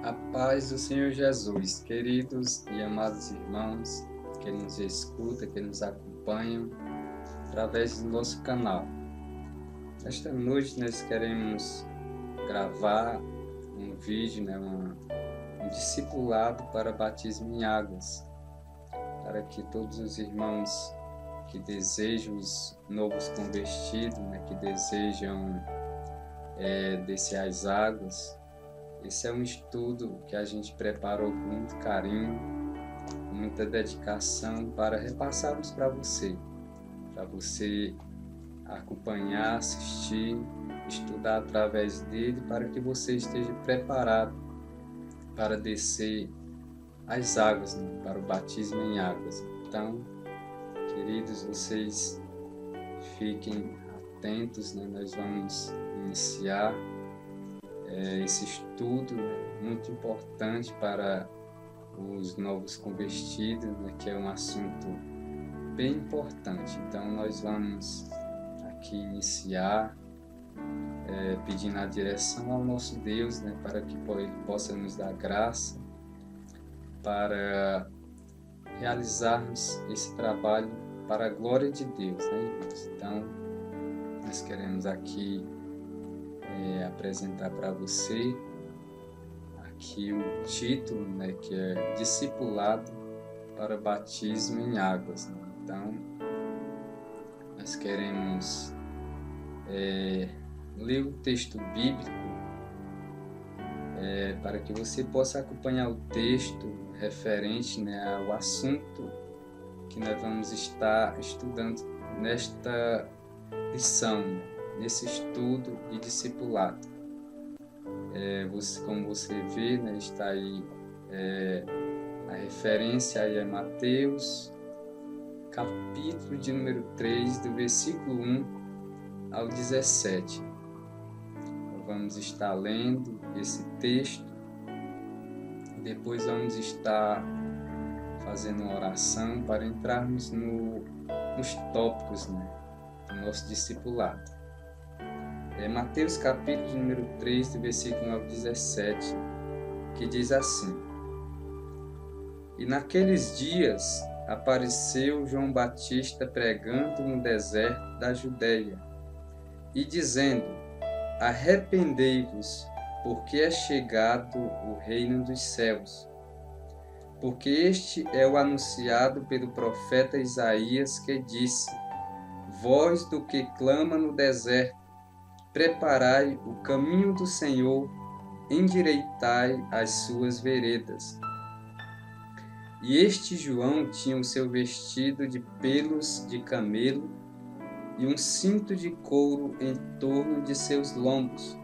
A paz do Senhor Jesus, queridos e amados irmãos que nos escutam, que nos acompanham através do nosso canal. Esta noite nós queremos gravar um vídeo, um discipulado para batismo em águas, para que todos os irmãos que desejam, os novos convertidos, que desejam descer às águas. Esse é um estudo que a gente preparou com muito carinho, com muita dedicação para repassarmos para você acompanhar, assistir, estudar através dele, para que você esteja preparado para descer às águas, para o batismo em águas. Então, queridos, vocês fiquem atentos, nós vamos iniciar esse estudo muito importante para os novos convertidos, que é um assunto bem importante. Então nós vamos aqui iniciar pedindo a direção ao nosso Deus, para que Ele possa nos dar graça para realizarmos esse trabalho para a glória de Deus, irmãos? Então nós queremos aqui apresentar para você aqui o título, que é Discipulado para Batismo em Águas. Então, nós queremos ler o texto bíblico para que você possa acompanhar o texto referente ao assunto que nós vamos estar estudando nesta lição, nesse estudo e discipulado. Como você vê, está aí a referência aí é Mateus, capítulo de número 3, do versículo 1 ao 17. Vamos estar lendo esse texto e depois vamos estar fazendo uma oração para entrarmos nos tópicos do nosso discipulado. Mateus capítulo de número 3, do versículo 9 ao 17, que diz assim: E naqueles dias apareceu João Batista pregando no deserto da Judeia e dizendo: Arrependei-vos, porque é chegado o reino dos céus. Porque este é o anunciado pelo profeta Isaías, que disse: Voz do que clama no deserto, preparai o caminho do Senhor, endireitai as suas veredas. E este João tinha o seu vestido de pelos de camelo e um cinto de couro em torno de seus lombos,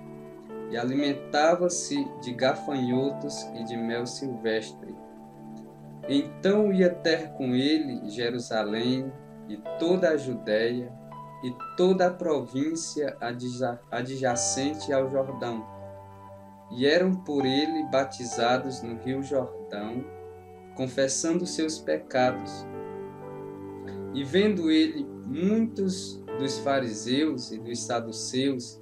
e alimentava-se de gafanhotos e de mel silvestre. Então ia ter com ele Jerusalém e toda a Judéia, e toda a província adjacente ao Jordão, e eram por ele batizados no rio Jordão, confessando seus pecados. E vendo ele muitos dos fariseus e dos saduceus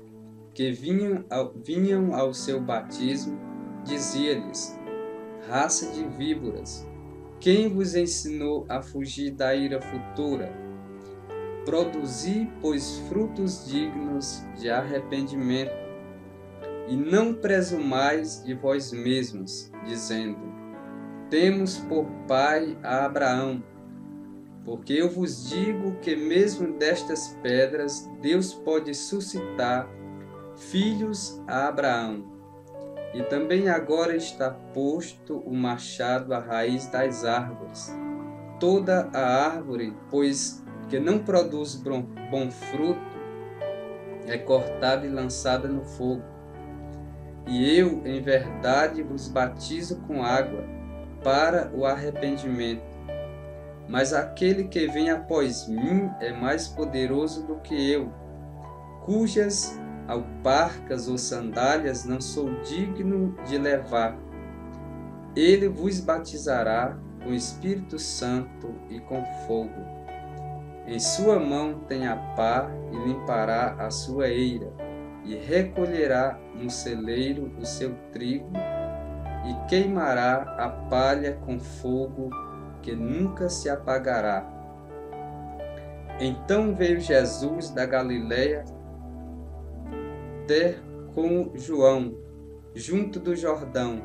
que vinham ao seu batismo, dizia-lhes: Raça de víboras, quem vos ensinou a fugir da ira futura? Produzi, pois, frutos dignos de arrependimento, e não presumais de vós mesmos, dizendo: Temos por pai a Abraão. Porque eu vos digo que mesmo destas pedras Deus pode suscitar filhos a Abraão. E também agora está posto o machado à raiz das árvores. Toda a árvore, pois, que não produz bom fruto, é cortada e lançada no fogo. E eu, em verdade, vos batizo com água para o arrependimento. Mas aquele que vem após mim é mais poderoso do que eu, cujas alparcas ou sandálias não sou digno de levar. Ele vos batizará com o Espírito Santo e com fogo. Em sua mão tem a pá e limpará a sua eira, e recolherá no celeiro o seu trigo, e queimará a palha com fogo que nunca se apagará. Então veio Jesus da Galiléia ter com João, junto do Jordão,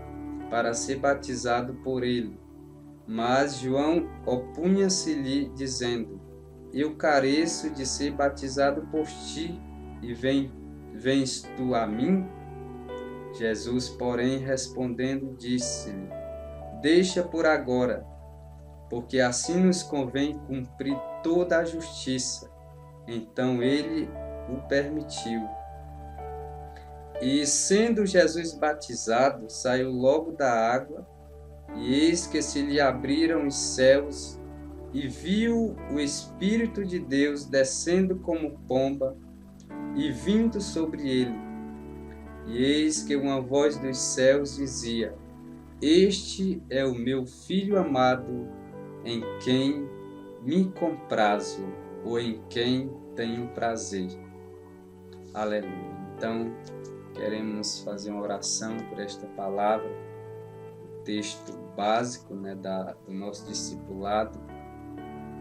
para ser batizado por ele. Mas João opunha-se-lhe, dizendo: Eu careço de ser batizado por ti, e vens tu a mim? Jesus, porém, respondendo, disse-lhe: Deixa por agora, porque assim nos convém cumprir toda a justiça. Então ele o permitiu. E sendo Jesus batizado, saiu logo da água, e eis que se lhe abriram os céus, e viu o Espírito de Deus descendo como pomba e vindo sobre ele. E eis que uma voz dos céus dizia: Este é o meu Filho amado, em quem me comprazo, ou em quem tenho prazer. Aleluia. Então, queremos fazer uma oração por esta palavra, o texto básico, do nosso discipulado.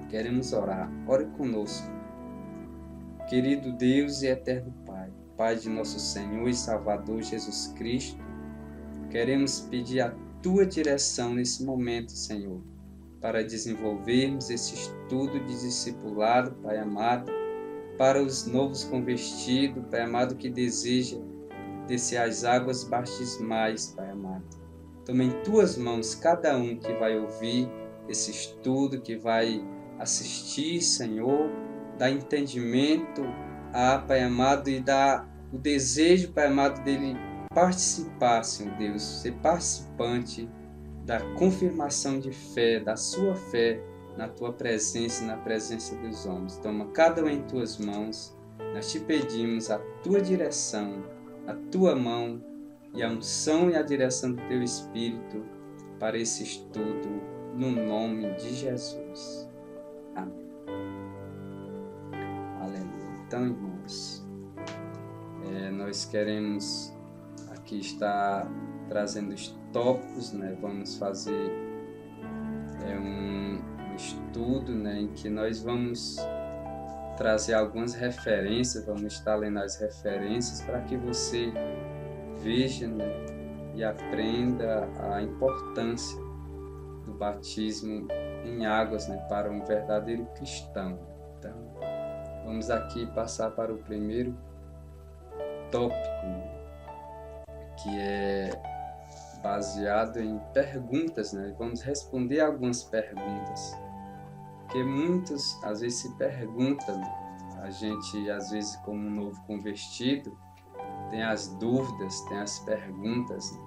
Queremos orar. Ore conosco. Querido Deus e eterno Pai, Pai de nosso Senhor e Salvador Jesus Cristo, queremos pedir a Tua direção nesse momento, Senhor, para desenvolvermos esse estudo de discipulado, Pai amado, para os novos convertidos, Pai amado, que deseja descer as águas batismais, Pai amado. Toma em Tuas mãos cada um que vai ouvir esse estudo, que vai assistir, Senhor, dá entendimento Pai amado, e dá o desejo, Pai amado, dele participar, Senhor Deus, ser participante da confirmação de fé, da sua fé na Tua presença e na presença dos homens. Toma cada um em Tuas mãos, nós te pedimos a Tua direção, a Tua mão e a unção e a direção do Teu Espírito para esse estudo, no nome de Jesus. Amém. Aleluia. Então, irmãos, nós queremos aqui estar trazendo os tópicos, vamos fazer um estudo, em que nós vamos trazer algumas referências, vamos estar lendo as referências para que você veja, e aprenda a importância do batismo em águas, para um verdadeiro cristão. Então, vamos aqui passar para o primeiro tópico, que é baseado em perguntas, Vamos responder algumas perguntas, porque muitos às vezes se perguntam, a gente às vezes como um novo convertido tem as dúvidas, tem as perguntas,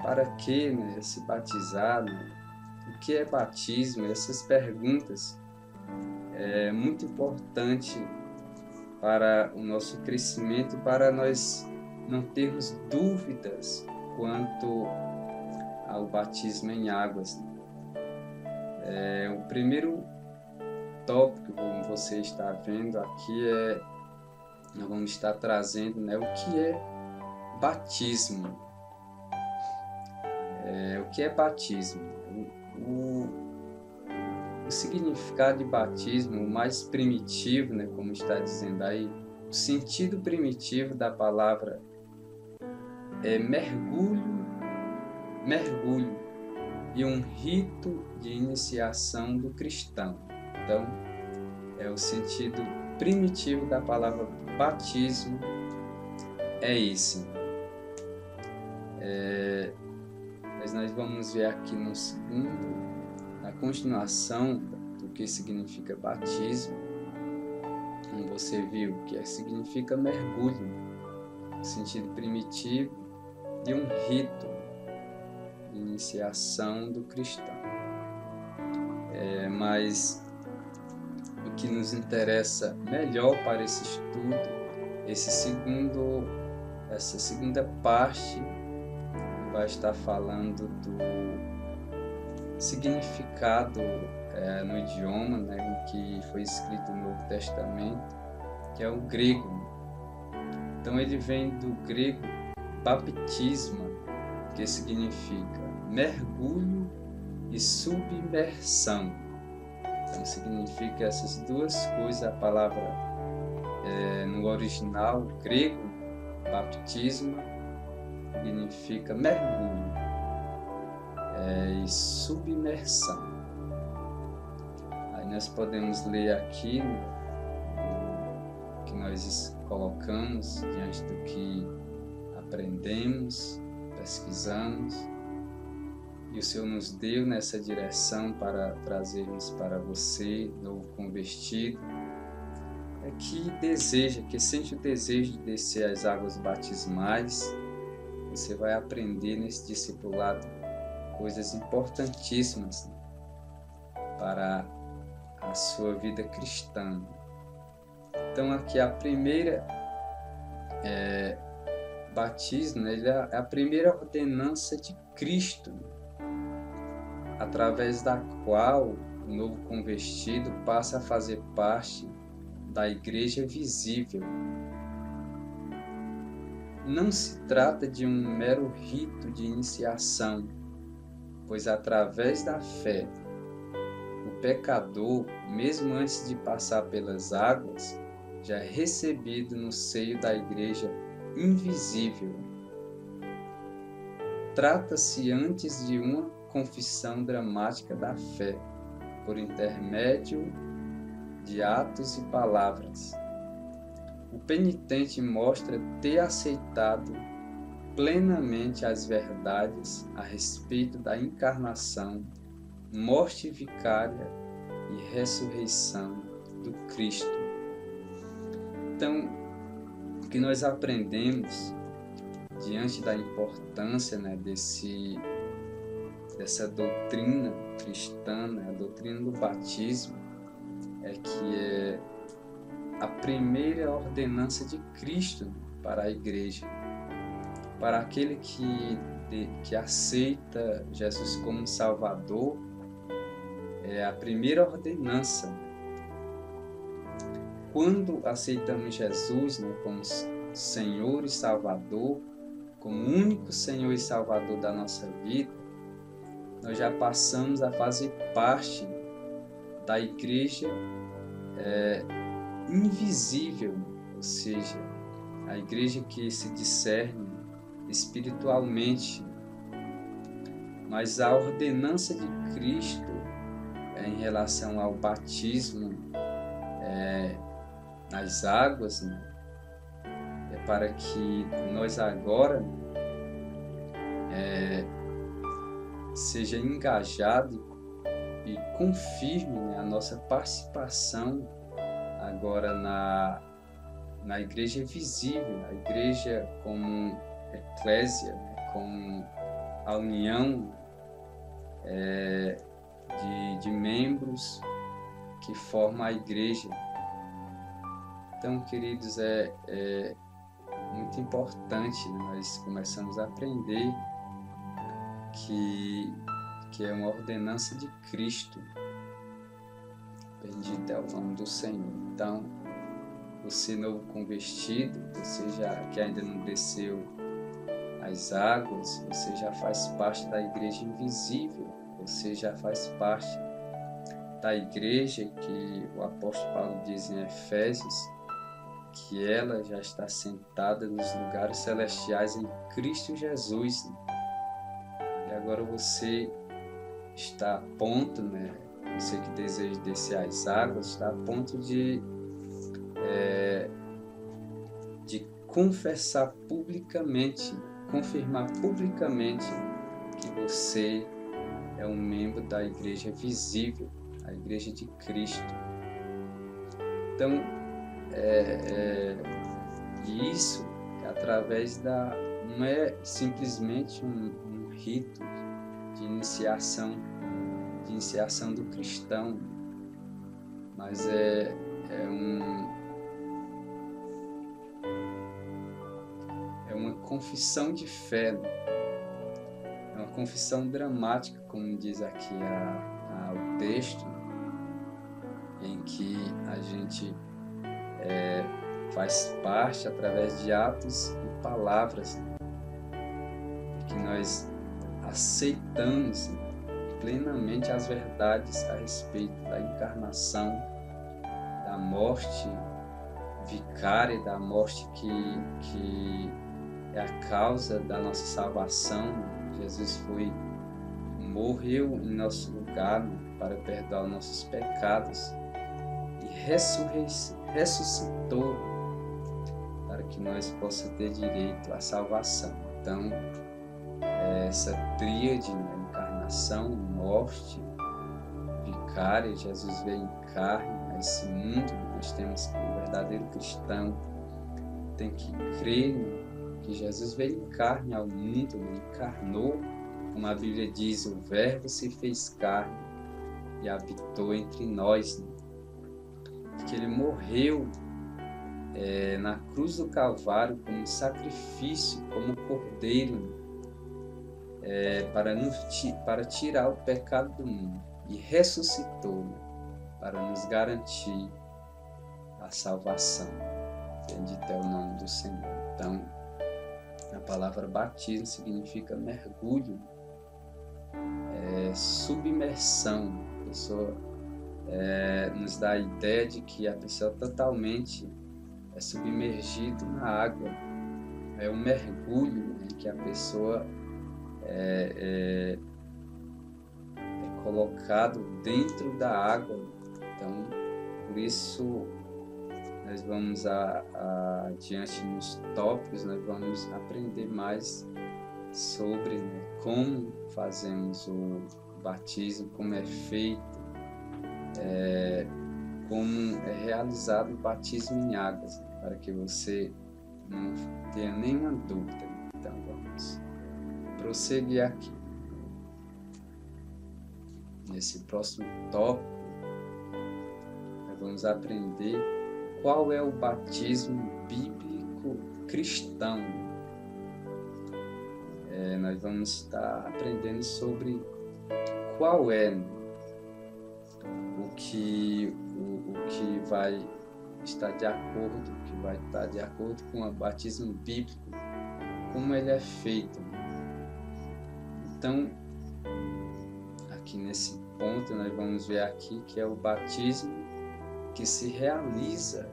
para que se batizar, o que é batismo? Essas perguntas é muito importante para o nosso crescimento, para nós não termos dúvidas quanto ao batismo em águas. O primeiro tópico, como você está vendo aqui, nós vamos estar trazendo o que é batismo. O que é batismo? O significado de batismo, o mais primitivo, como está dizendo aí, o sentido primitivo da palavra é mergulho e um rito de iniciação do cristão. Então, o sentido primitivo da palavra batismo é esse. Mas nós vamos ver aqui no segundo, na continuação do que significa batismo. Como você viu, que significa mergulho, sentido primitivo de um rito de iniciação do cristão. Mas o que nos interessa melhor para esse estudo, essa segunda parte, vai estar falando do significado no idioma em que foi escrito o Novo Testamento, que é o grego. Então ele vem do grego baptisma, que significa mergulho e submersão. Então significa essas duas coisas. A palavra no original grego, baptisma, significa mergulho e submersão. Aí nós podemos ler aqui que nós colocamos diante do que aprendemos, pesquisamos, e o Senhor nos deu nessa direção para trazermos para você, novo convertido, que deseja, que sente o desejo de descer as águas batismais. Você vai aprender nesse discipulado coisas importantíssimas, né, para a sua vida cristã. Então aqui a primeira batismo, né, é a primeira ordenança de Cristo, através da qual o novo convertido passa a fazer parte da igreja visível. Não se trata de um mero rito de iniciação, pois através da fé, o pecador, mesmo antes de passar pelas águas, já é recebido no seio da igreja invisível. Trata-se antes de uma confissão dramática da fé, por intermédio de atos e palavras. O penitente mostra ter aceitado plenamente as verdades a respeito da encarnação, morte vicária e ressurreição do Cristo. Então, o que nós aprendemos diante da importância, né, dessa doutrina cristã, né, a doutrina do batismo, é que é a primeira ordenança de Cristo para a igreja, para aquele que aceita Jesus como Salvador. É a primeira ordenança. Quando aceitamos Jesus, né, como Senhor e Salvador, como único Senhor e Salvador da nossa vida, nós já passamos a fazer parte da igreja invisível, ou seja, a igreja que se discerne espiritualmente. Mas a ordenança de Cristo em relação ao batismo nas águas, né, é para que nós agora seja engajado e confirme, né, a nossa participação agora na igreja visível, a igreja como eclésia, né, como a união de membros que formam a igreja. Então, queridos, é muito importante, né, nós começamos a aprender que é uma ordenança de Cristo. Bendito é o nome do Senhor. Então, você novo convertido, você que ainda não desceu as águas, você já faz parte da igreja invisível, você já faz parte da igreja que o apóstolo Paulo diz em Efésios, que ela já está sentada nos lugares celestiais em Cristo Jesus. E agora você está a ponto, né? Você que deseja descer as águas, está a ponto de confessar publicamente, confirmar publicamente que você é um membro da igreja visível, a igreja de Cristo. Então, isso através não é simplesmente um rito de iniciação do cristão, mas é uma confissão de fé, né? É uma confissão dramática, como diz aqui o texto, em que a gente faz parte através de atos e palavras, que nós aceitamos plenamente as verdades a respeito da encarnação, da morte vicária, da morte que é a causa da nossa salvação. Jesus morreu em nosso lugar, para perdoar os nossos pecados e ressuscitou para que nós possamos ter direito à salvação. Então, essa tríade, encarnação, morte, vicária, Jesus veio em carne a esse mundo. Nós temos que, o verdadeiro cristão tem que crer que Jesus veio em carne ao mundo, encarnou, como a Bíblia diz, o Verbo se fez carne e habitou entre nós, que ele morreu na cruz do Calvário como sacrifício, como cordeiro, para tirar o pecado do mundo, e ressuscitou para nos garantir a salvação. Bendito é o nome do Senhor. Então, a palavra batismo significa mergulho, submersão. A pessoa nos dá a ideia de que a pessoa totalmente é submergida na água. É um mergulho que a pessoa é colocado dentro da água. Então, por isso, nós vamos adiante nos tópicos, nós vamos aprender mais sobre como fazemos o batismo, como é feito, como é realizado o batismo em águas, para que você não tenha nenhuma dúvida. Então, vamos prosseguir aqui. Nesse próximo tópico, nós vamos aprender qual é o batismo bíblico cristão. Nós vamos estar aprendendo sobre qual é o que vai estar de acordo, com o batismo bíblico, como ele é feito. Então, aqui nesse ponto, nós vamos ver aqui que é o batismo que se realiza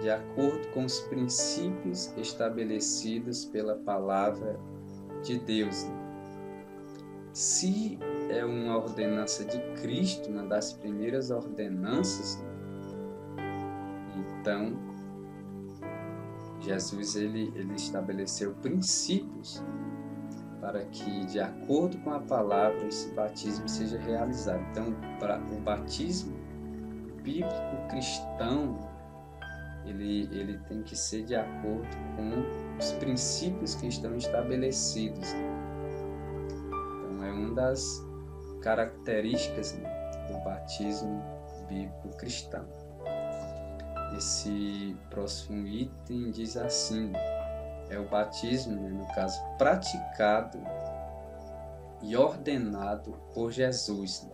de acordo com os princípios estabelecidos pela palavra de Deus. Se é uma ordenança de Cristo, uma das primeiras ordenanças, então Jesus ele estabeleceu princípios para que, de acordo com a palavra, esse batismo seja realizado. Então, para o batismo bíblico cristão, ele tem que ser de acordo com os princípios que estão estabelecidos. Então, é uma das características do batismo bíblico cristão. Esse próximo item diz assim: é o batismo, no caso, praticado e ordenado por Jesus.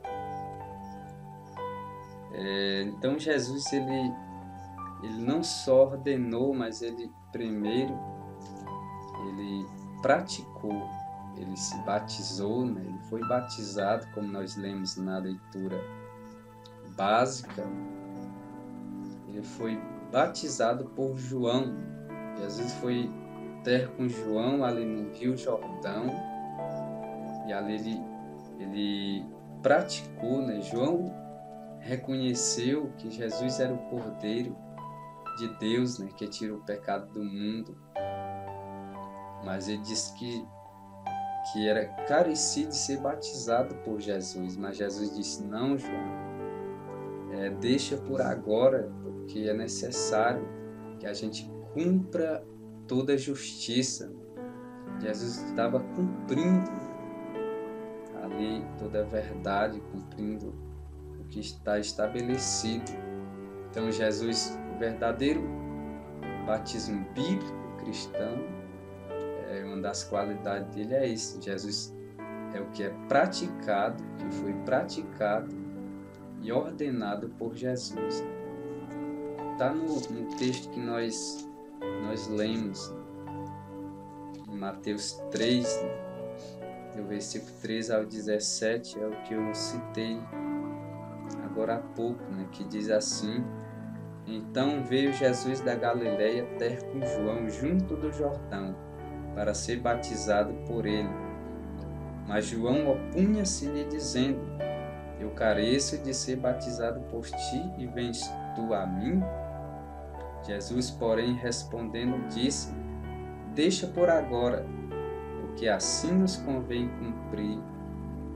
Então, Jesus, ele não só ordenou, mas ele primeiro, ele praticou, ele se batizou, ele foi batizado, como nós lemos na leitura básica. Ele foi batizado por João. Jesus foi ter com João ali no Rio Jordão, e ali ele praticou, João reconheceu que Jesus era o Cordeiro de Deus, que tira o pecado do mundo, mas ele disse que era carecido de ser batizado por Jesus, mas Jesus disse: não, João, deixa por agora, porque é necessário que a gente cumpra toda a justiça. Jesus estava cumprindo ali toda a verdade, cumprindo o que está estabelecido. Então, Jesus, o verdadeiro batismo bíblico cristão, uma das qualidades dele é isso. Jesus é o que é praticado, que foi praticado e ordenado por Jesus. Está no texto que nós lemos, em Mateus 3, do versículo 13 ao 17, é o que eu citei agora há pouco, né, que diz assim: Então veio Jesus da Galileia ter com João junto do Jordão, para ser batizado por ele. Mas João opunha-se-lhe, dizendo: Eu careço de ser batizado por ti, e vens tu a mim? Jesus, porém, respondendo, disse: Deixa por agora, porque assim nos convém cumprir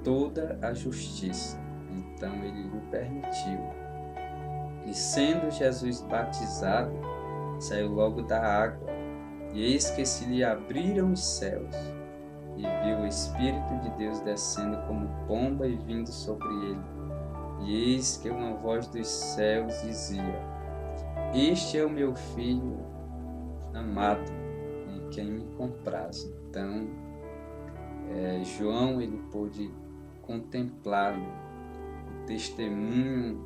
toda a justiça. Então ele lhe permitiu. E sendo Jesus batizado, saiu logo da água, e eis que se lhe abriram os céus, e viu o Espírito de Deus descendo como pomba e vindo sobre ele. E eis que uma voz dos céus dizia: Este é o meu Filho amado, em quem me comprazo. Então, João ele pôde contemplar o testemunho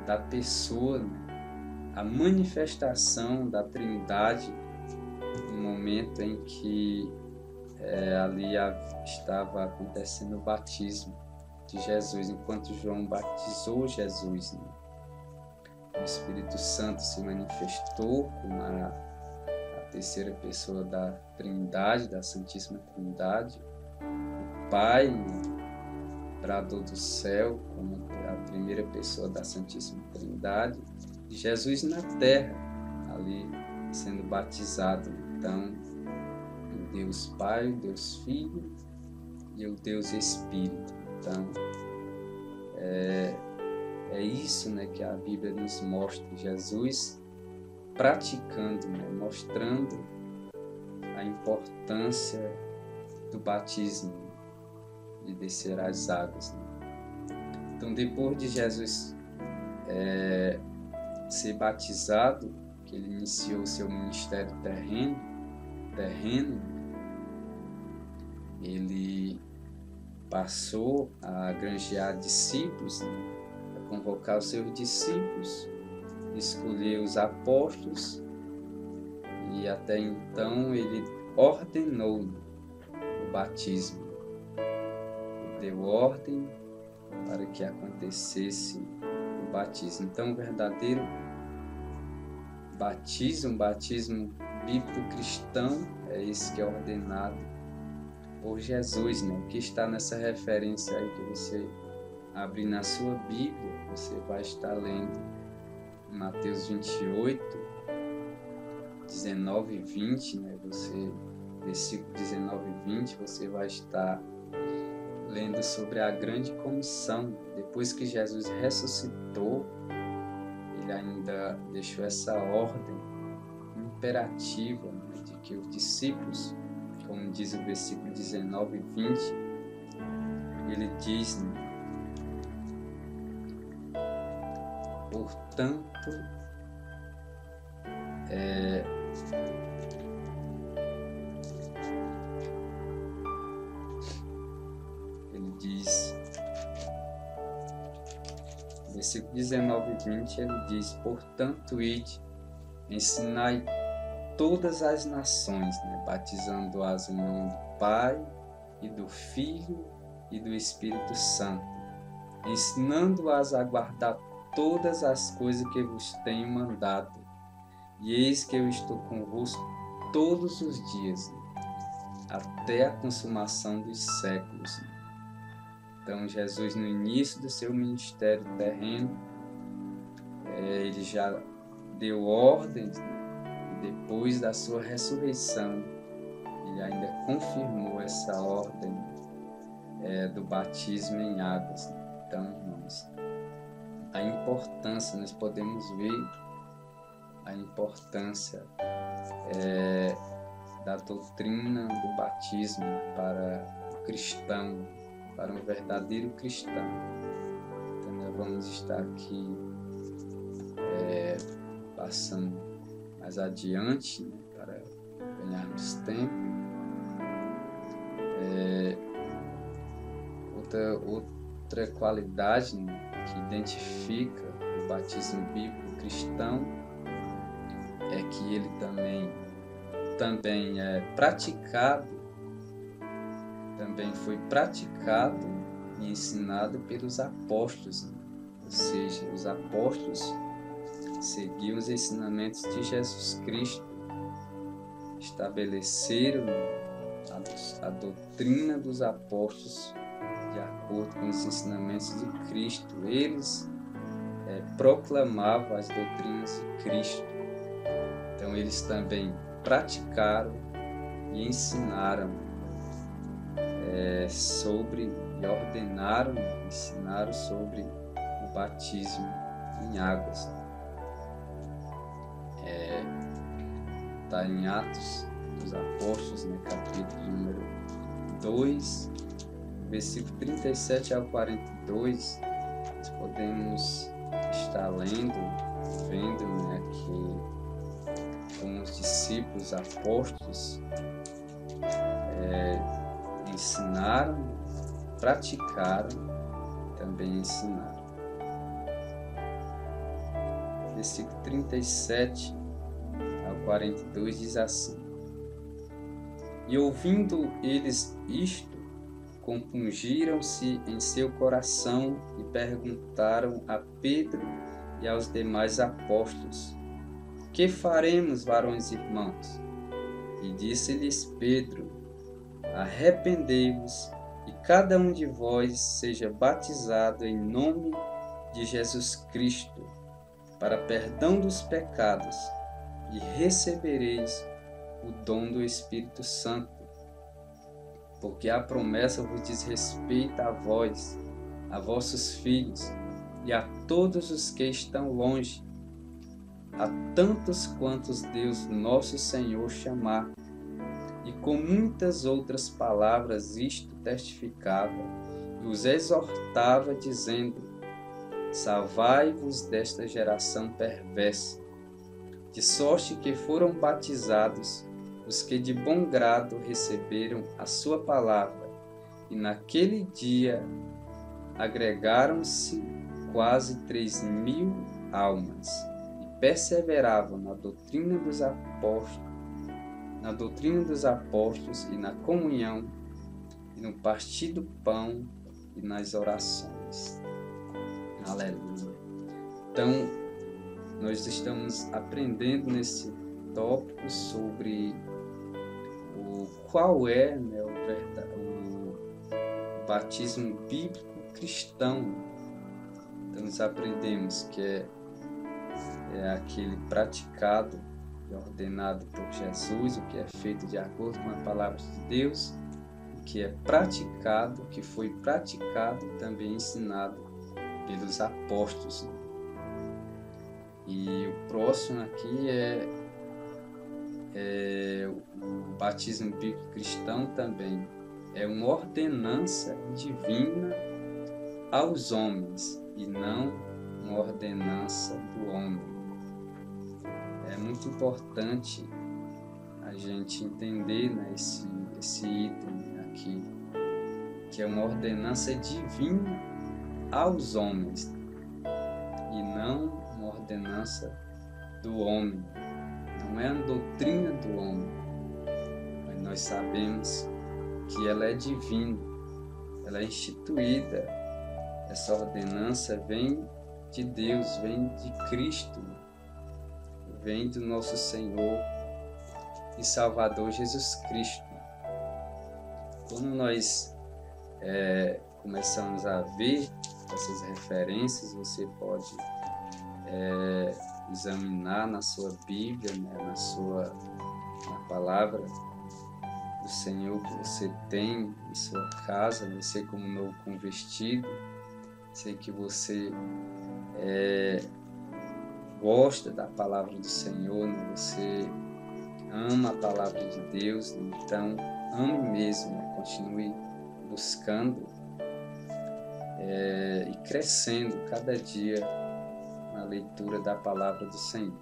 da pessoa, a manifestação da Trindade no momento em que ali estava acontecendo o batismo de Jesus, enquanto João batizou Jesus, né? O Espírito Santo se manifestou como a terceira pessoa da Trindade, da Santíssima Trindade. O Pai, né, bradou do céu como a primeira pessoa da Santíssima Trindade. E Jesus na terra, ali sendo batizado. Então, o Deus Pai, o Deus Filho e o Deus Espírito. Então, é isso, né, que a Bíblia nos mostra, Jesus praticando, né, mostrando a importância do batismo, de descer as águas. Né? Então, depois de Jesus ser batizado, que ele iniciou o seu ministério terreno, ele passou a granjear discípulos, né? A convocar os seus discípulos, escolher os apóstolos, e até então ele ordenou o batismo. Ele deu ordem para que acontecesse o batismo. Então, o verdadeiro batismo, um batismo bíblico cristão, é esse que é ordenado por Jesus, né? O que está nessa referência aí que você abrir na sua Bíblia, você vai estar lendo Mateus 28, 19 e 20, né? Versículo 19 e 20, você vai estar lendo sobre a grande comissão. Depois que Jesus ressuscitou, ele ainda deixou essa ordem imperativa, né, de que os discípulos, como diz o versículo 19 e 20, ele diz, né, portanto, ele diz, versículo 19 e 20, ele diz: Portanto, ide, ensinai todas as nações, né, batizando-as em nome do Pai, e do Filho, e do Espírito Santo, ensinando-as a guardar todas as coisas que vos tenho mandado. E eis que eu estou convosco todos os dias, até a consumação dos séculos. Então, Jesus, no início do seu ministério terreno, ele já deu ordens, e depois da sua ressurreição, ele ainda confirmou essa ordem do batismo em águas. Então, irmãos, a importância, nós podemos ver a importância da doutrina do batismo para o cristão, para um verdadeiro cristão. Então, nós vamos estar aqui passando mais adiante, né, para ganharmos tempo. Outra qualidade, né, que identifica o batismo bíblico cristão é que ele também é praticado também foi praticado e ensinado pelos apóstolos, né? Ou seja, os apóstolos seguiam os ensinamentos de Jesus Cristo, estabeleceram a doutrina dos apóstolos de acordo com os ensinamentos de Cristo. Eles proclamavam as doutrinas de Cristo. Então eles também praticaram e ensinaram e ordenaram, ensinaram sobre o batismo em águas. Está em Atos dos Apóstolos, no capítulo número 2, versículo 37 ao 42, nós podemos estar vendo, né, que como os discípulos apóstolos ensinaram, praticaram, também ensinaram. Versículo 37 ao 42 diz assim: E ouvindo eles isto, compungiram-se em seu coração e perguntaram a Pedro e aos demais apóstolos: Que faremos, varões irmãos? E disse-lhes Pedro: Arrependei-vos e cada um de vós seja batizado em nome de Jesus Cristo para perdão dos pecados, e recebereis o dom do Espírito Santo, porque a promessa vos diz respeito a vós, a vossos filhos e a todos os que estão longe, a tantos quantos Deus nosso Senhor chamar. E com muitas outras palavras isto testificava e os exortava, dizendo: Salvai-vos desta geração perversa. De sorte que foram batizados os que de bom grado receberam a sua palavra, e naquele dia agregaram-se quase 3.000 almas, e perseveravam na doutrina dos apóstolos e na comunhão, e no partir do pão e nas orações. Aleluia. Então, nós estamos aprendendo nesse tópico sobre qual é, né, o batismo bíblico cristão. Então, nós aprendemos que é aquele praticado e ordenado por Jesus, o que é feito de acordo com a palavra de Deus, o que é praticado, que foi praticado e também ensinado pelos apóstolos. E o próximo aqui é o batismo bíblico cristão também. É uma ordenança divina aos homens e não uma ordenança do homem. É muito importante a gente entender, né, esse item aqui, que é uma ordenança divina aos homens e não uma ordenança do homem. Não é a doutrina do homem, mas nós sabemos que ela é divina, ela é instituída. Essa ordenança vem de Deus, vem de Cristo, vem do nosso Senhor e Salvador Jesus Cristo. Quando nós começamos a ver essas referências, você pode examinar na sua Bíblia, né, na palavra do Senhor que você tem em sua casa, você como novo convertido. Sei que você gosta da palavra do Senhor, né? Você ama a palavra de Deus, então ame mesmo, né? Continue buscando e crescendo cada dia na leitura da palavra do Senhor.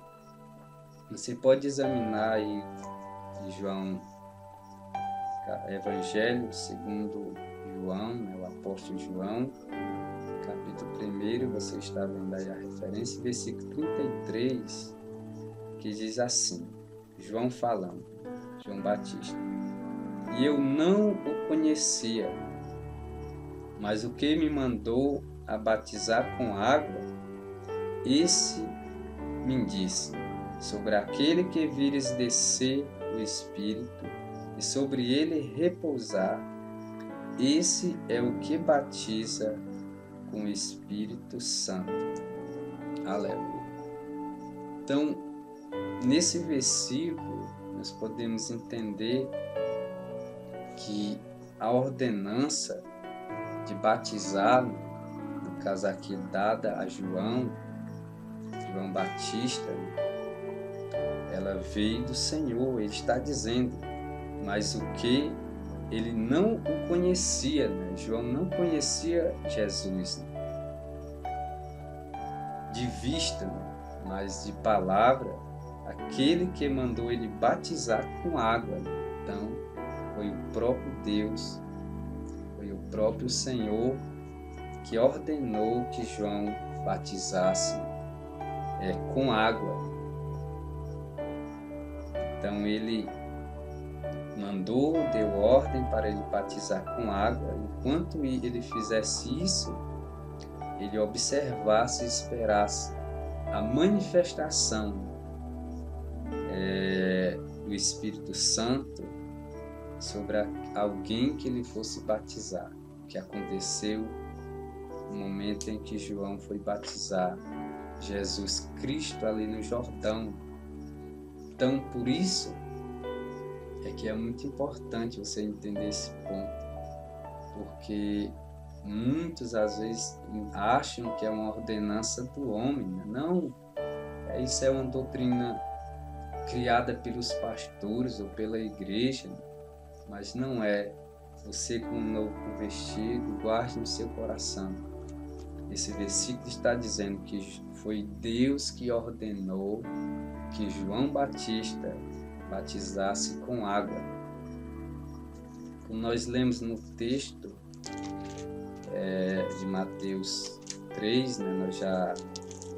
Você pode examinar aí João, Evangelho segundo João, né? O apóstolo João, capítulo 1, você está vendo aí a referência, versículo 33, que diz assim, João falando, João Batista: e eu não o conhecia. Mas o que me mandou a batizar com água, esse me disse: sobre aquele que vires descer o Espírito e sobre ele repousar, esse é o que batiza com o Espírito Santo. Aleluia. Então, nesse versículo, nós podemos entender que a ordenança de batizar, no caso aqui dada a João Batista, ela veio do Senhor. Ele está dizendo, mas o que ele não o conhecia, né? João não conhecia Jesus, né? De vista, né? Mas de palavra, aquele que mandou ele batizar com água, né? Então, foi o próprio Deus, foi o próprio Senhor que ordenou que João batizasse com água. Então ele mandou, deu ordem para ele batizar com água. Enquanto ele fizesse isso, ele observasse e esperasse a manifestação do Espírito Santo sobre alguém que ele fosse batizar, que aconteceu no momento em que João foi batizar Jesus Cristo ali no Jordão. Então, por isso é que é muito importante você entender esse ponto, porque muitos às vezes acham que é uma ordenança do homem, né? Não, isso é uma doutrina criada pelos pastores ou pela igreja, mas não é. Você, como novo convertido, guarde no seu coração. Esse versículo está dizendo que foi Deus que ordenou que João Batista batizasse com água. Como nós lemos no texto de Mateus 3, né, nós já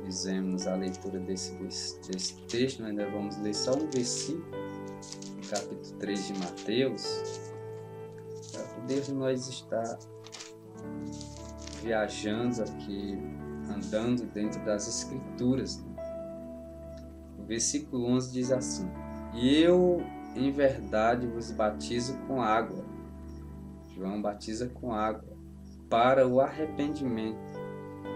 fizemos a leitura desse texto, nós ainda vamos ler só um versículo, no capítulo 3 de Mateus, para poder nós estar viajando aqui, andando dentro das Escrituras. O versículo 11 diz assim: e eu, em verdade, vos batizo com água. João batiza com água para o arrependimento.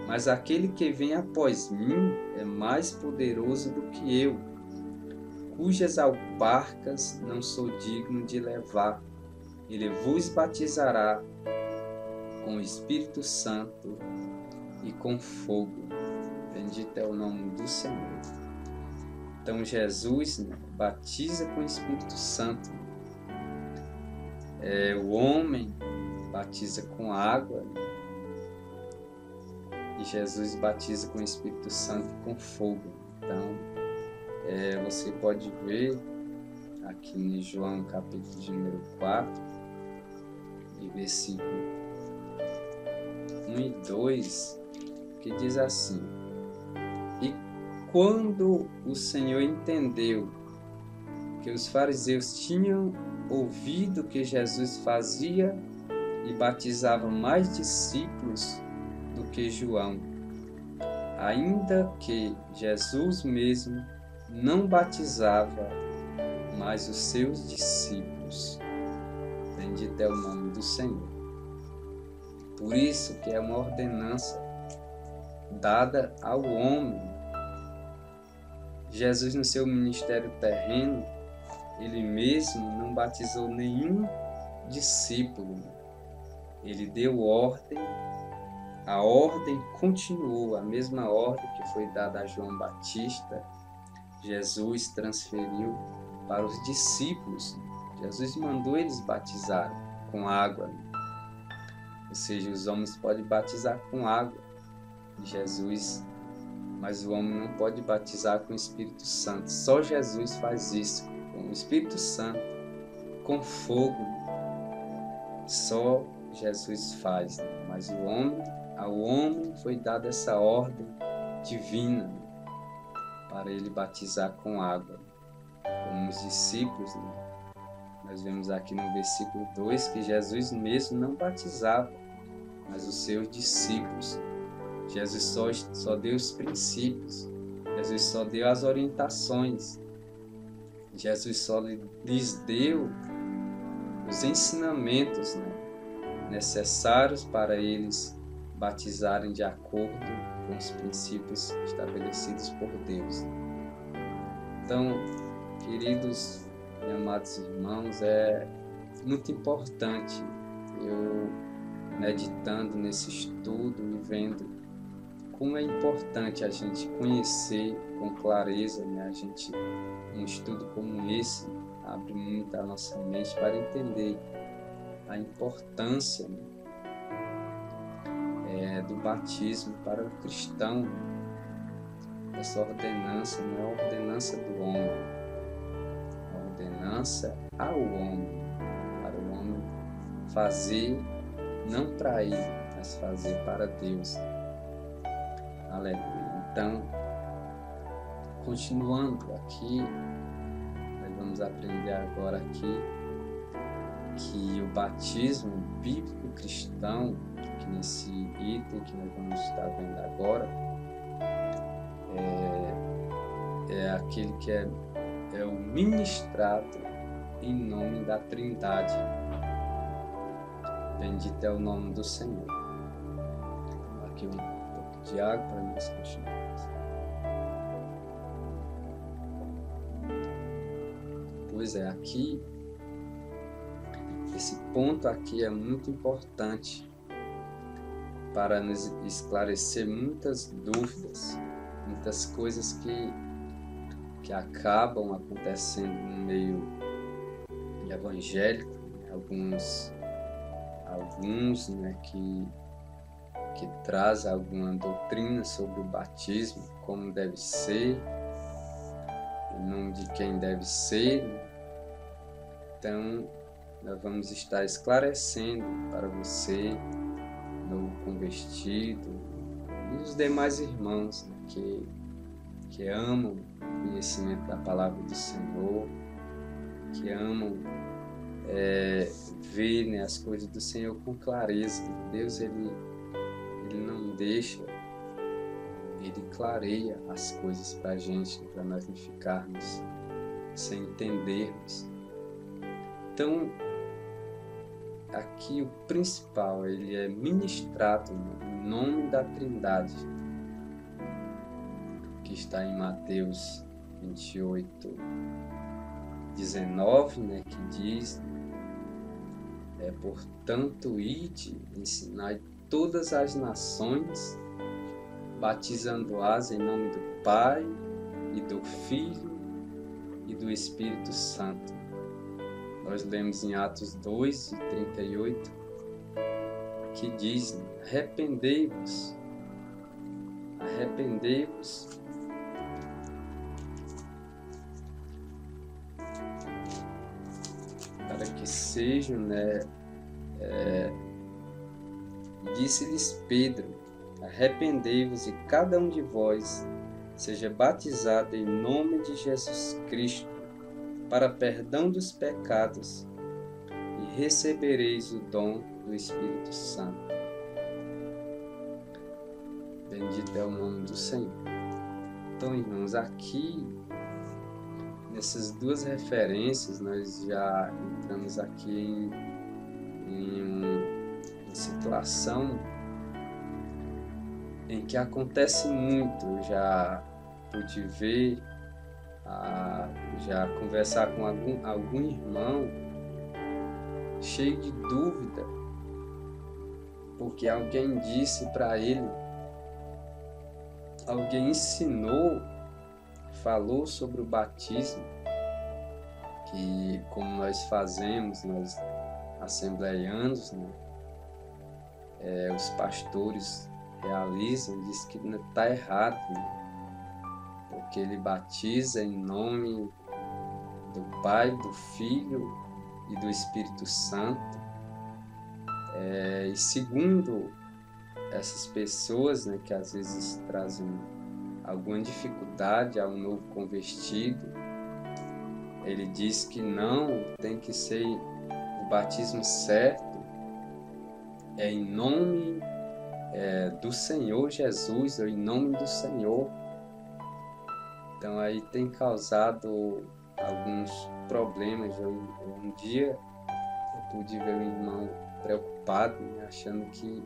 Mas aquele que vem após mim é mais poderoso do que eu, cujas alparcas não sou digno de levar. Ele vos batizará com o Espírito Santo e com fogo. Bendito é o nome do Senhor. Então Jesus, né, batiza com o Espírito Santo. O homem batiza com água, né? E Jesus batiza com o Espírito Santo e com fogo. Então, você pode ver aqui em João capítulo de número 4, e versículo 1 e 2, que diz assim: e quando o Senhor entendeu que os fariseus tinham ouvido que Jesus fazia e batizava mais discípulos do que João, ainda que Jesus mesmo não batizava, mas os seus discípulos. Bendito é o nome do Senhor. Por isso que é uma ordenança dada ao homem. Jesus, no seu ministério terreno, ele mesmo não batizou nenhum discípulo. Ele deu ordem, a ordem continuou, a mesma ordem que foi dada a João Batista, Jesus transferiu para os discípulos. Jesus mandou eles batizar com água. Ou seja, os homens podem batizar com água de Jesus, mas o homem não pode batizar com o Espírito Santo. Só Jesus faz isso, com o Espírito Santo, com fogo. Só Jesus faz, mas ao homem foi dada essa ordem divina para ele batizar com água. Como os discípulos, nós vemos aqui no versículo 2 que Jesus mesmo não batizava, mas os seus discípulos. Jesus só deu os princípios, Jesus só deu as orientações, Jesus só lhes deu os ensinamentos, necessários para eles batizarem de acordo com os princípios estabelecidos por Deus. Então, queridos e amados irmãos, é muito importante eu, meditando nesse estudo e vendo como é importante a gente conhecer com clareza, um estudo como esse abre muito a nossa mente para entender a importância do batismo para o cristão. Essa ordenança não é a ordenança do homem, é a ordenança ao homem, para o homem fazer, não para ele, mas fazer para Deus. Aleluia. Então, continuando aqui, nós vamos aprender agora aqui que o batismo bíblico cristão, que nesse item que nós vamos estar vendo agora, é aquele que é o ministrado em nome da Trindade. Bendito é o nome do Senhor. Aqui um pouco de água para nós continuarmos. Pois é, aqui, esse ponto aqui é muito importante para nos esclarecer muitas dúvidas, muitas coisas que acabam acontecendo no meio evangélico, alguns que trazem alguma doutrina sobre o batismo, como deve ser, em nome de quem deve ser. Então, nós vamos estar esclarecendo para você, novo convertido, e os demais irmãos que amam o conhecimento da palavra do Senhor, que amam ver as coisas do Senhor com clareza. Deus, ele não deixa, ele clareia as coisas para a gente, para nós não ficarmos sem entendermos. Então, aqui o principal, ele é ministrado em nome da Trindade, que está em Mateus 28, 19, que diz: portanto, ide, ensinai todas as nações, batizando-as em nome do Pai, e do Filho, e do Espírito Santo. Nós lemos em Atos 2, 38, que diz: arrependei-vos, para que sejam, disse-lhes Pedro: arrependei-vos e cada um de vós seja batizado em nome de Jesus Cristo para perdão dos pecados, e recebereis o dom do Espírito Santo. Bendito é o nome do Senhor. Então, irmãos, aqui, nessas duas referências, nós já entramos aqui em uma situação em que acontece muito. Eu já pude ver, já conversar com algum irmão cheio de dúvida, porque alguém disse para ele, alguém ensinou, falou sobre o batismo, que como nós fazemos, nós assembleianos, os pastores realizam, diz que está errado, porque ele batiza em nome do Pai, do Filho e do Espírito Santo. E segundo essas pessoas, que às vezes trazem alguma dificuldade ao novo convertido, ele diz que não, tem que ser o batismo certo, é em nome do Senhor Jesus, ou em nome do Senhor. Então aí tem causado alguns problemas. Um dia eu pude ver um irmão preocupado, né, achando que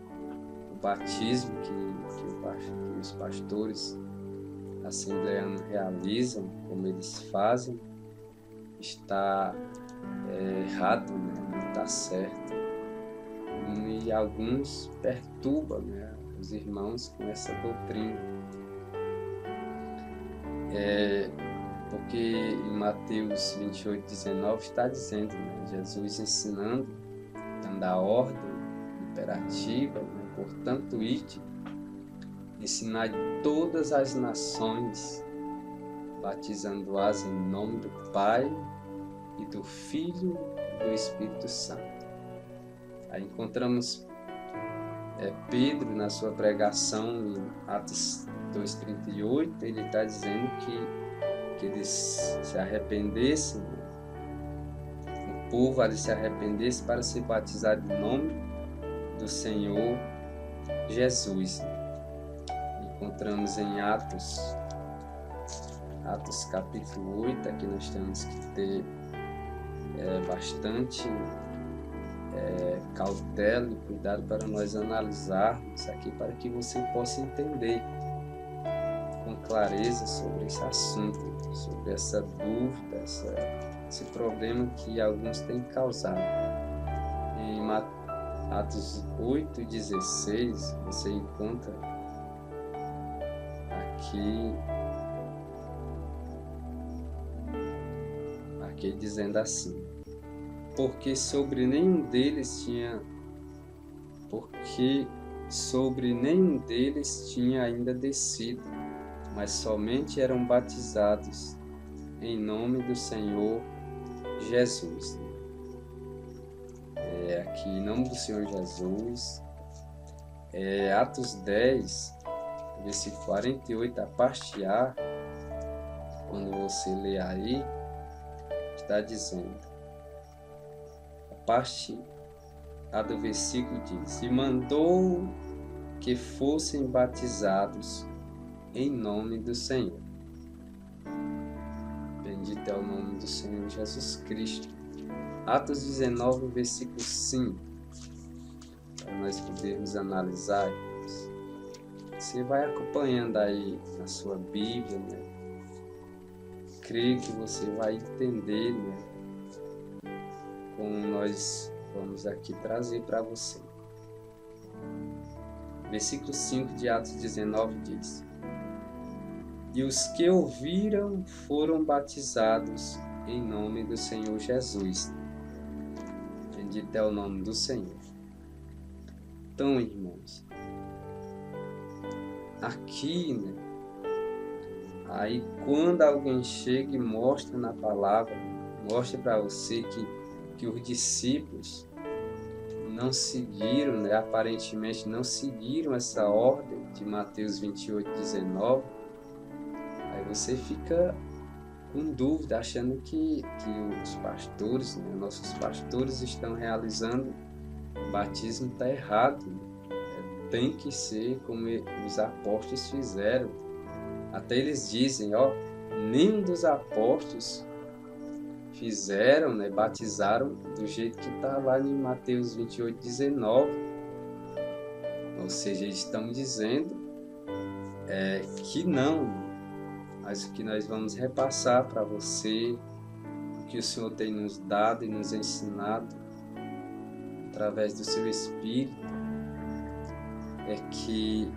o batismo que os pastores assembleanos realizam, como eles fazem, está errado, né? Não está certo. E alguns perturbam, né, os irmãos com essa doutrina. Porque em Mateus 28:19 está dizendo, né, Jesus ensinando, dando a ordem imperativa, né, portanto, ide, ensinai todas as nações, batizando-as em nome do Pai e do Filho e do Espírito Santo. Aí encontramos Pedro na sua pregação em Atos 2:38, ele está dizendo que eles se arrependessem, o povo ali se arrependesse para ser batizado em nome do Senhor Jesus. Encontramos em Atos capítulo 8, aqui nós temos que ter bastante cautela e cuidado para nós analisarmos aqui, para que você possa entender com clareza sobre esse assunto, sobre essa dúvida, esse problema que alguns têm causado. Em Atos 8:16, você encontra aqui dizendo assim: porque sobre nenhum deles tinha ainda descido, mas somente eram batizados em nome do Senhor Jesus. Aqui em nome do Senhor Jesus, Atos 10, versículo 48, a parte A, quando você lê aí, está dizendo, a parte A do versículo diz: e mandou que fossem batizados em nome do Senhor. Bendito é o nome do Senhor Jesus Cristo. Atos 19, versículo 5, para nós podermos analisar. Você vai acompanhando aí na sua Bíblia, né? Creio que você vai entender, né, como nós vamos aqui trazer para você. Versículo 5 de Atos 19 diz: e os que ouviram foram batizados em nome do Senhor Jesus. Bendito é o nome do Senhor. Então, irmãos, aqui, né, aí quando alguém chega e mostra na palavra, mostra para você que os discípulos não seguiram, né, aparentemente não seguiram essa ordem de Mateus 28:19, aí você fica com dúvida, achando que os pastores, né, nossos pastores estão realizando o batismo está errado. Tem que ser como os apóstolos fizeram. Até eles dizem, nenhum dos apóstolos fizeram, né, batizaram do jeito que está lá em Mateus 28:19. Ou seja, eles estão dizendo que não. Mas o que nós vamos repassar para você, o que o Senhor tem nos dado e nos ensinado através do seu Espírito, é que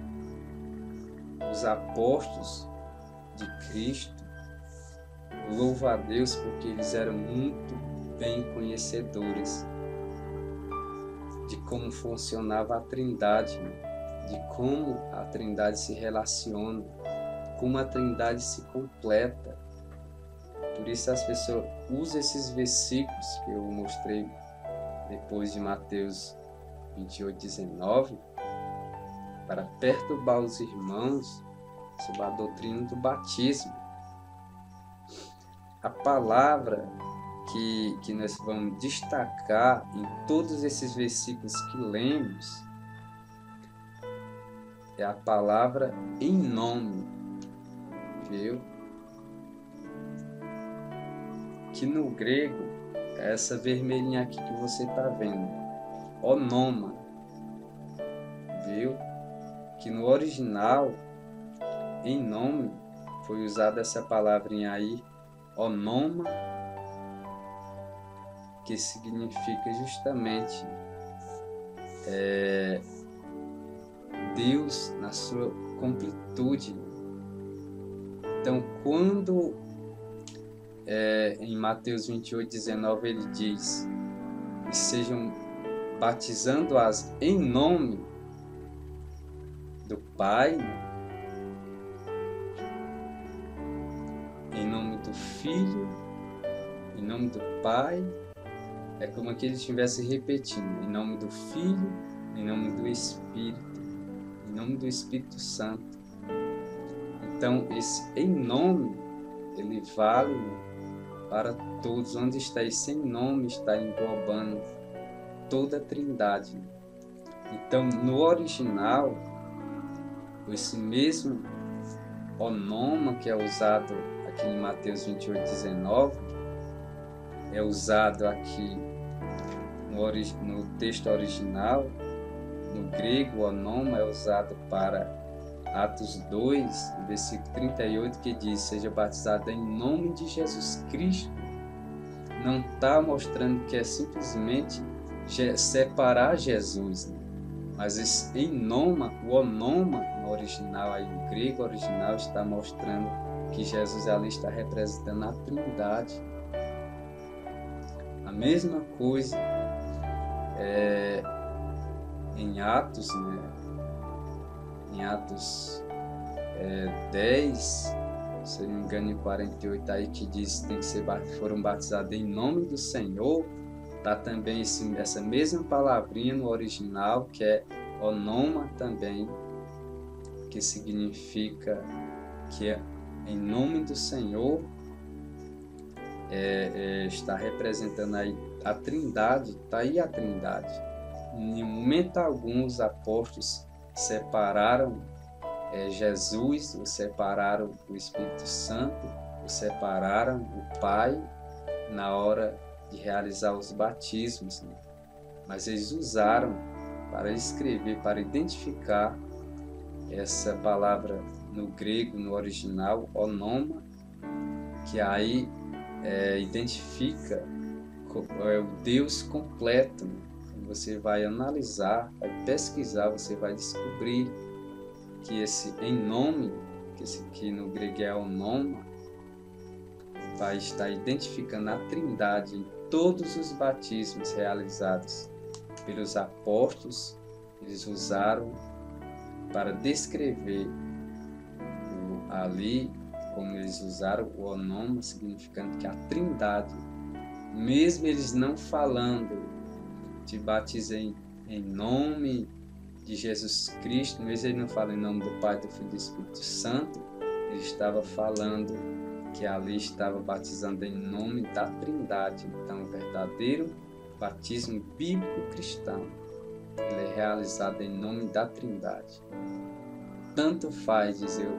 os apóstolos de Cristo, louva a Deus porque eles eram muito bem conhecedores de como funcionava a Trindade, de como a Trindade se relaciona, como a Trindade se completa. Por isso as pessoas usam esses versículos que eu mostrei depois de Mateus 28:19 para perturbar os irmãos sobre a doutrina do batismo. a palavra que nós vamos destacar em todos esses versículos que lemos é a palavra em nome, viu? Que no grego é essa vermelhinha aqui que você está vendo, onoma, viu? Que no original, em nome, foi usada essa palavrinha aí, onoma, que significa justamente Deus na sua completude. Então, quando em Mateus 28:19 ele diz que sejam batizando-as em nome do Pai, em nome do Filho, em nome do Pai, é como que ele estivesse repetindo, em nome do Filho, em nome do Espírito, em nome do Espírito Santo. Então, esse em nome, ele vale para todos. Onde está esse em nome, está englobando toda a Trindade. Então, no original, esse mesmo onoma que é usado aqui em Mateus 28:19, é usado aqui no texto original. No grego, o onoma é usado para Atos 2, versículo 38, que diz: seja batizado em nome de Jesus Cristo. Não está mostrando que é simplesmente separar Jesus, né? Mas esse em nome, o onoma no original, aí no grego original, está mostrando que Jesus ali está representando a Trindade. A mesma coisa em Atos, né? Em Atos 10, se não me engano, em 48, aí que diz que foram batizados em nome do Senhor. Tá também essa mesma palavrinha no original, que é onoma também, que significa que é em nome do Senhor. Está representando aí a Trindade, está aí a Trindade. Em momento algum os apóstolos separaram Jesus, ou separaram o Espírito Santo, ou separaram o Pai na hora de realizar os batismos, né? Mas eles usaram para escrever, para identificar essa palavra no grego, no original, onoma, que aí identifica o Deus completo, né? Você vai analisar, vai pesquisar, você vai descobrir que esse em nome, que no grego é onoma, vai estar identificando a Trindade em todos os batismos realizados pelos apóstolos. Eles usaram para descrever ali, como eles usaram o onoma, significando que a Trindade, mesmo eles não falando te batizem em nome de Jesus Cristo, mesmo ele não fala em nome do Pai, do Filho e do Espírito Santo, ele estava falando que ali estava batizando em nome da Trindade. Então, o verdadeiro batismo bíblico cristão, ele é realizado em nome da Trindade. Tanto faz dizer eu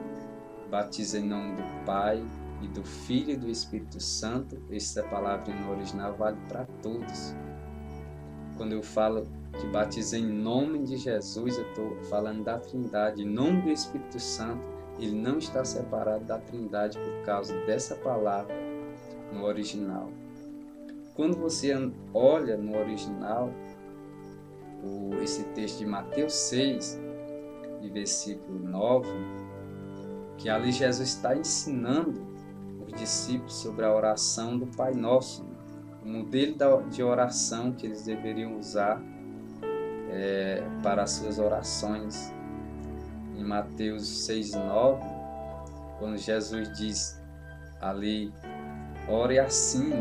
batizo em nome do Pai e do Filho e do Espírito Santo, essa palavra no original vale para todos. Quando eu falo que batizo em nome de Jesus, eu estou falando da Trindade, em nome do Espírito Santo. Ele não está separado da Trindade por causa dessa palavra no original. Quando você olha no original, esse texto de Mateus 6, de versículo 9, que ali Jesus está ensinando os discípulos sobre a oração do Pai Nosso, o modelo de oração que eles deveriam usar para as suas orações. Em Mateus 6:9, quando Jesus diz ali: ore assim,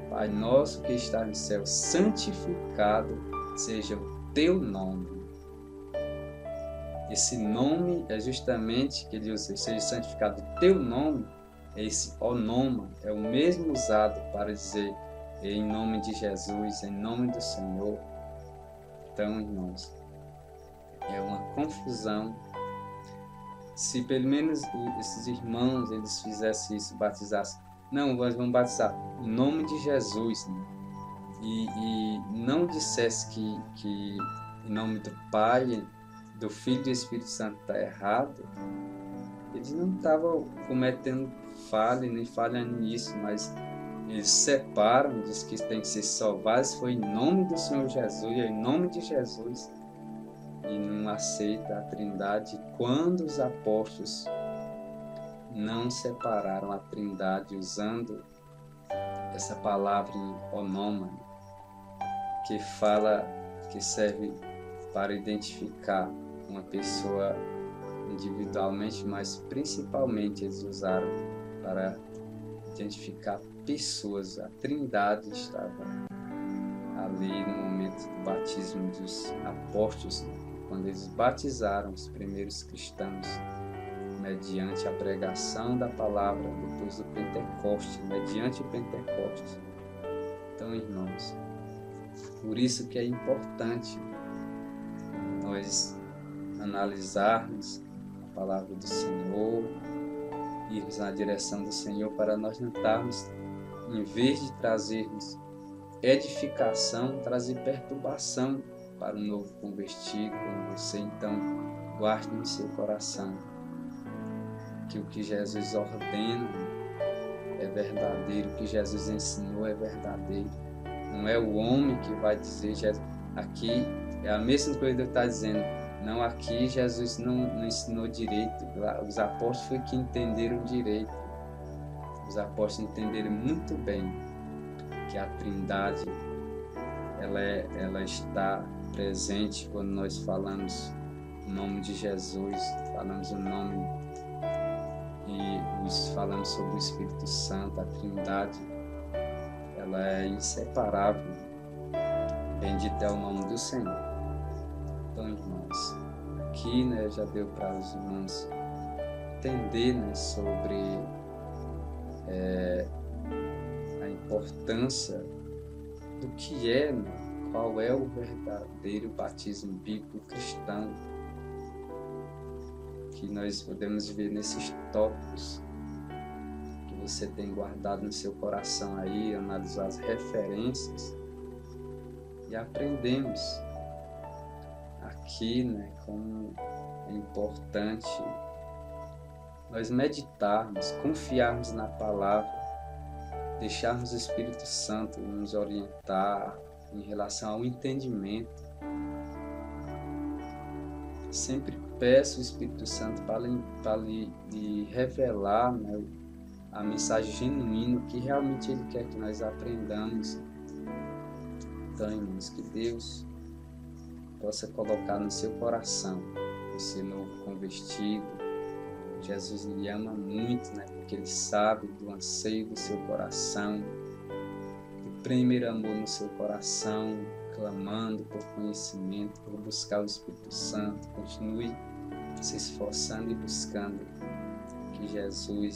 Pai nosso que está no céu, santificado seja o teu nome. Esse nome é justamente que ele usa, seja santificado o teu nome, esse onoma é o mesmo usado para dizer em nome de Jesus, em nome do Senhor. Então, irmãos, é uma confusão. Se pelo menos esses irmãos eles fizessem isso, batizassem, não, nós vamos batizar em nome de Jesus, né? E não dissesse que em nome do Pai, do Filho e do Espírito Santo está errado, eles não estavam cometendo falha, nem falhando nisso, mas eles separam, diz que tem que ser salvados, foi em nome do Senhor Jesus, é em nome de Jesus, e não aceita a Trindade. Quando os apóstolos não separaram a Trindade usando essa palavra em onoma, que fala, que serve para identificar uma pessoa individualmente, mas principalmente eles usaram para identificar pessoas. A Trindade estava ali no momento do batismo dos apóstolos, quando eles batizaram os primeiros cristãos, mediante a pregação da palavra, depois do Pentecoste, mediante o Pentecoste. Então, irmãos, por isso que é importante nós analisarmos a palavra do Senhor, irmos na direção do Senhor, para nós não estarmos, em vez de trazermos edificação, trazer perturbação para o novo convertido. Quando você então guarde no seu coração que o que Jesus ordena é verdadeiro, o que Jesus ensinou é verdadeiro. Não é o homem que vai dizer, aqui é a mesma coisa que eu estou dizendo, não, aqui Jesus não ensinou direito, os apóstolos foi que entenderam direito. Os apóstolos entenderam muito bem que a Trindade ela está presente quando nós falamos o nome de Jesus, falamos o nome e falamos sobre o Espírito Santo. A Trindade ela é inseparável. Bendito é o nome do Senhor. Então, irmãos, aqui, né, já deu para os irmãos entender, né, sobre a importância do que é, né, qual é o verdadeiro batismo bíblico cristão, que nós podemos ver nesses tópicos que você tem guardado no seu coração aí, analisar as referências e aprendemos aqui, né, como é importante nós meditarmos, confiarmos na palavra, deixarmos o Espírito Santo nos orientar em relação ao entendimento. Sempre peço o Espírito Santo para lhe revelar, né, a mensagem genuína que realmente Ele quer que nós aprendamos. Então, irmãos, que Deus possa colocar no seu coração, esse novo convertido. Jesus lhe ama muito, né? Porque Ele sabe do anseio do seu coração, do primeiro amor no seu coração, clamando por conhecimento, por buscar o Espírito Santo. Continue se esforçando e buscando, que Jesus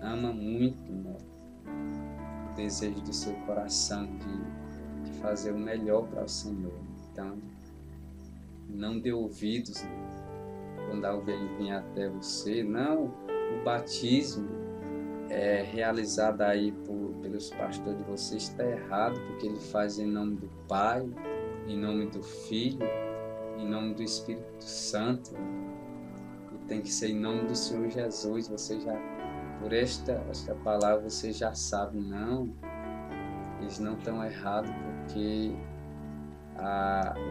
ama muito, né, o desejo do seu coração de fazer o melhor para o Senhor. Então, não dê ouvidos, né, quando alguém vier até você. Não, o batismo é realizado aí pelos pastores de vocês está errado, porque ele faz em nome do Pai, em nome do Filho, em nome do Espírito Santo, e tem que ser em nome do Senhor Jesus. Você já, por esta palavra, você já sabe, não, eles não estão errados, porque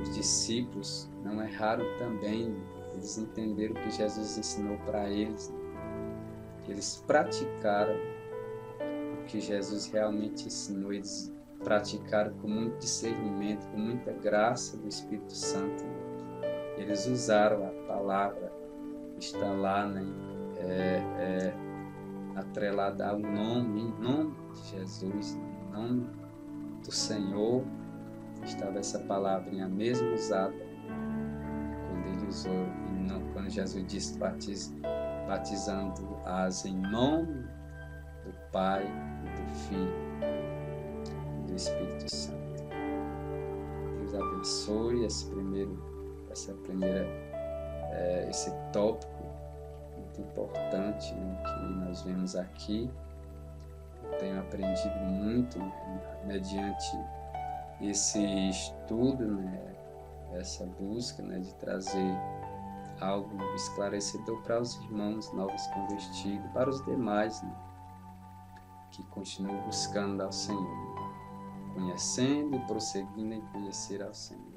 os discípulos não erraram também. Eles entenderam o que Jesus ensinou para eles. Eles praticaram o que Jesus realmente ensinou. Eles praticaram com muito discernimento, com muita graça do Espírito Santo. Eles usaram a palavra que está lá, né, atrelada ao nome, em nome de Jesus, em nome do Senhor. Estava essa palavrinha mesmo usada quando ele usou, quando Jesus disse batizando-as em nome Pai, do Filho e do Espírito Santo. Deus abençoe esse tópico muito importante, né, que nós vemos aqui. Eu tenho aprendido muito, né, mediante esse estudo, né, essa busca, né, de trazer algo esclarecedor para os irmãos novos convertidos, para os demais, né, que continuam buscando ao Senhor, conhecendo e prosseguindo em conhecer ao Senhor.